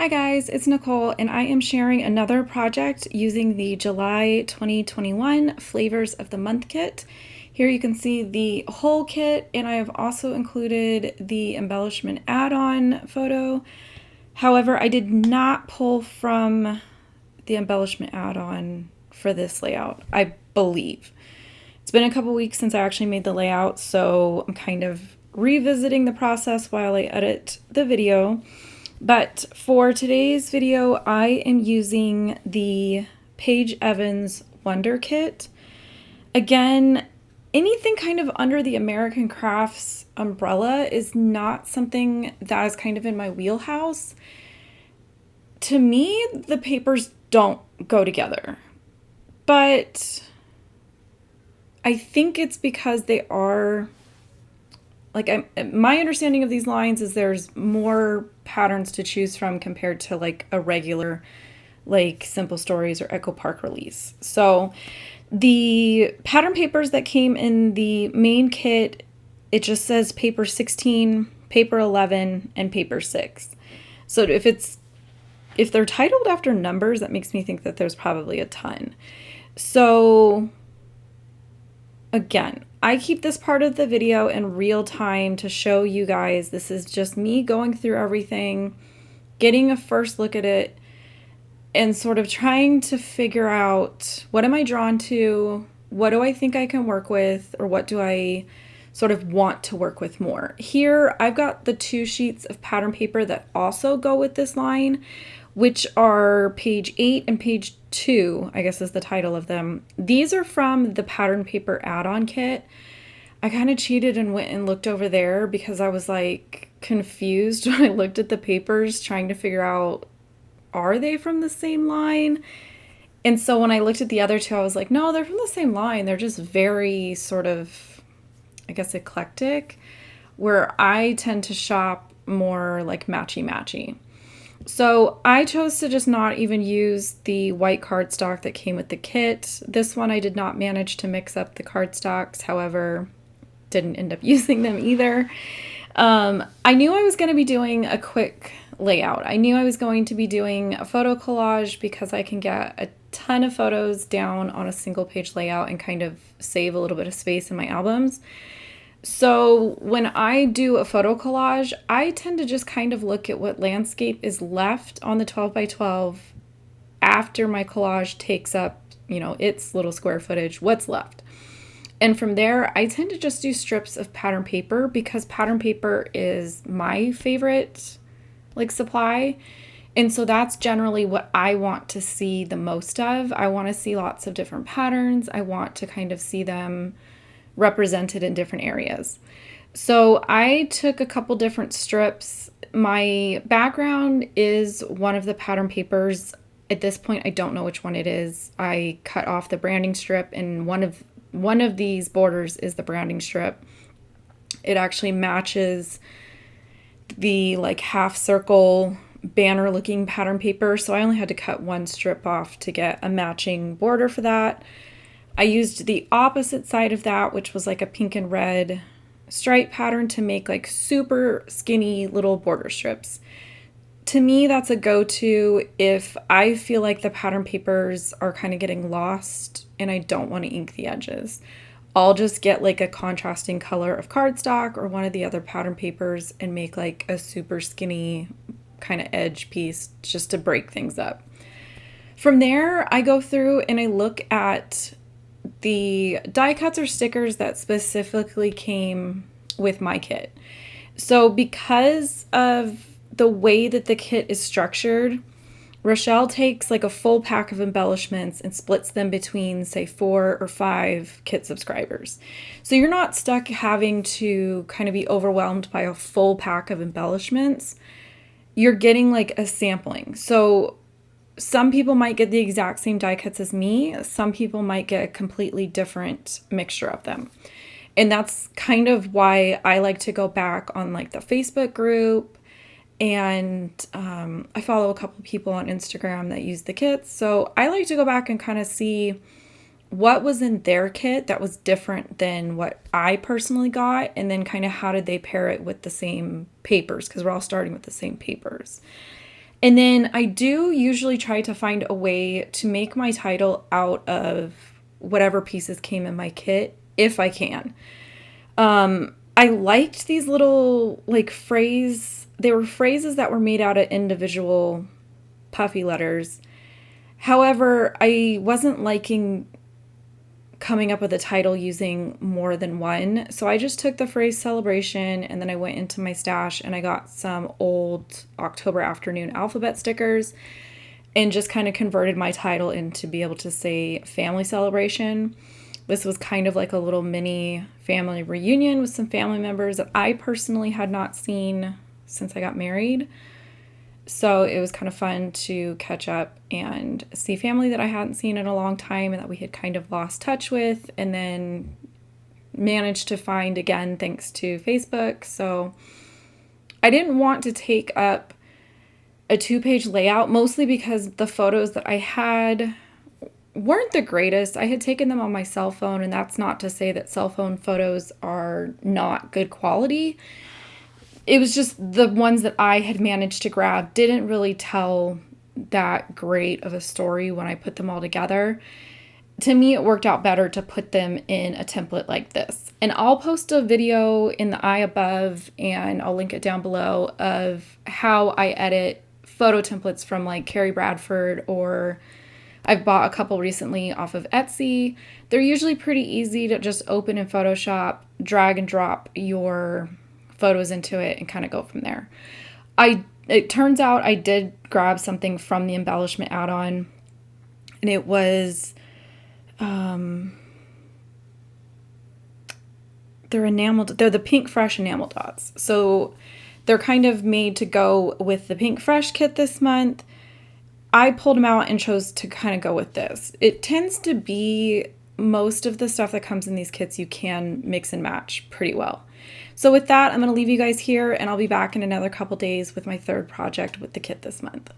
Hi guys, it's Nicole and I am sharing another project using the July 2021 Flavors of the Month kit. Here you can see the whole kit and I have also included the embellishment add-on photo. However, I did not pull from the embellishment add-on for this layout, I believe. It's been a couple weeks since I actually made the layout, so I'm kind of revisiting the process while I edit the video. But for today's video, I am using the Paige Evans Wonder Kit. Again, anything kind of under the American Crafts umbrella is not something that is kind of in my wheelhouse. To me, the papers don't go together. But I think it's because they are, my understanding of these lines is there's more patterns to choose from compared to like a regular like Simple Stories or Echo Park release. So the pattern papers that came in the main kit, it just says paper 16, paper 11, and paper 6. So if they're titled after numbers, that makes me think that there's probably a ton. So again, I keep this part of the video in real time to show you guys. This is just me going through everything, getting a first look at it, and sort of trying to figure out what am I drawn to, what do I think I can work with, or what do I sort of want to work with more. Here, I've got the 2 sheets of pattern paper that also go with this line, which are page 8 and page 2, I guess is the title of them. These are from the pattern paper add-on kit. I kind of cheated and went and looked over there because I was like confused when I looked at the papers trying to figure out, are they from the same line? And so when I looked at the other 2, I was like, no, they're from the same line. They're just very sort of, I guess, eclectic, where I tend to shop more like matchy-matchy. So I chose to just not even use the white cardstock that came with the kit. This one I did not manage to mix up the cardstocks, however, didn't end up using them either. I knew I was going to be doing a quick layout. I knew I was going to be doing a photo collage because I can get a ton of photos down on a single page layout and kind of save a little bit of space in my albums. So when I do a photo collage, I tend to just kind of look at what landscape is left on the 12 by 12 after my collage takes up, its little square footage, what's left. And from there, I tend to just do strips of pattern paper because pattern paper is my favorite supply. And so that's generally what I want to see the most of. I want to see lots of different patterns. I want to kind of see them represented in different areas. So I took a couple different strips. My background is one of the pattern papers. At this point, I don't know which one it is. I cut off the branding strip, and one of these borders is the branding strip. It actually matches the half circle banner looking pattern paper, so I only had to cut one strip off to get a matching border for that. I used the opposite side of that, which was like a pink and red stripe pattern, to make super skinny little border strips. To me, that's a go-to if I feel like the pattern papers are kind of getting lost and I don't want to ink the edges. I'll just get a contrasting color of cardstock or one of the other pattern papers and make a super skinny kind of edge piece just to break things up. From there, I go through and I look at the die cuts or stickers that specifically came with my kit. So because of the way that the kit is structured, Rochelle takes a full pack of embellishments and splits them between, say, 4 or 5 kit subscribers. So you're not stuck having to kind of be overwhelmed by a full pack of embellishments. You're getting a sampling. So some people might get the exact same die cuts as me. Some people might get a completely different mixture of them. And that's kind of why I like to go back on the Facebook group. And I follow a couple people on Instagram that use the kits. So I like to go back and kind of see what was in their kit that was different than what I personally got. And then kind of how did they pair it with the same papers, because we're all starting with the same papers. And then I do usually try to find a way to make my title out of whatever pieces came in my kit, if I can. I liked these little they were phrases that were made out of individual puffy letters. However, I wasn't liking coming up with a title using more than one. So I just took the phrase celebration and then I went into my stash and I got some old October afternoon alphabet stickers and just kind of converted my title into be able to say family celebration. This was kind of like a little mini family reunion with some family members that I personally had not seen since I got married. So it was kind of fun to catch up and see family that I hadn't seen in a long time and that we had kind of lost touch with, and then managed to find again thanks to Facebook. So I didn't want to take up a 2-page layout, mostly because the photos that I had weren't the greatest. I had taken them on my cell phone, and that's not to say that cell phone photos are not good quality. It was just the ones that I had managed to grab didn't really tell that great of a story when I put them all together. To me, it worked out better to put them in a template like this. And I'll post a video in the eye above, and I'll link it down below, of how I edit photo templates from like Carrie Bradford, or I've bought a couple recently off of Etsy. They're usually pretty easy to just open in Photoshop, drag and drop your photos into it, and kind of go from there. It turns out I did grab something from the embellishment add-on, and it was they're the Pink Fresh enamel dots. So they're kind of made to go with the Pink Fresh kit this month. I pulled them out and chose to kind of go with this. It tends to be most of the stuff that comes in these kits you can mix and match pretty well. So with that, I'm going to leave you guys here, and I'll be back in another couple days with my third project with the kit this month.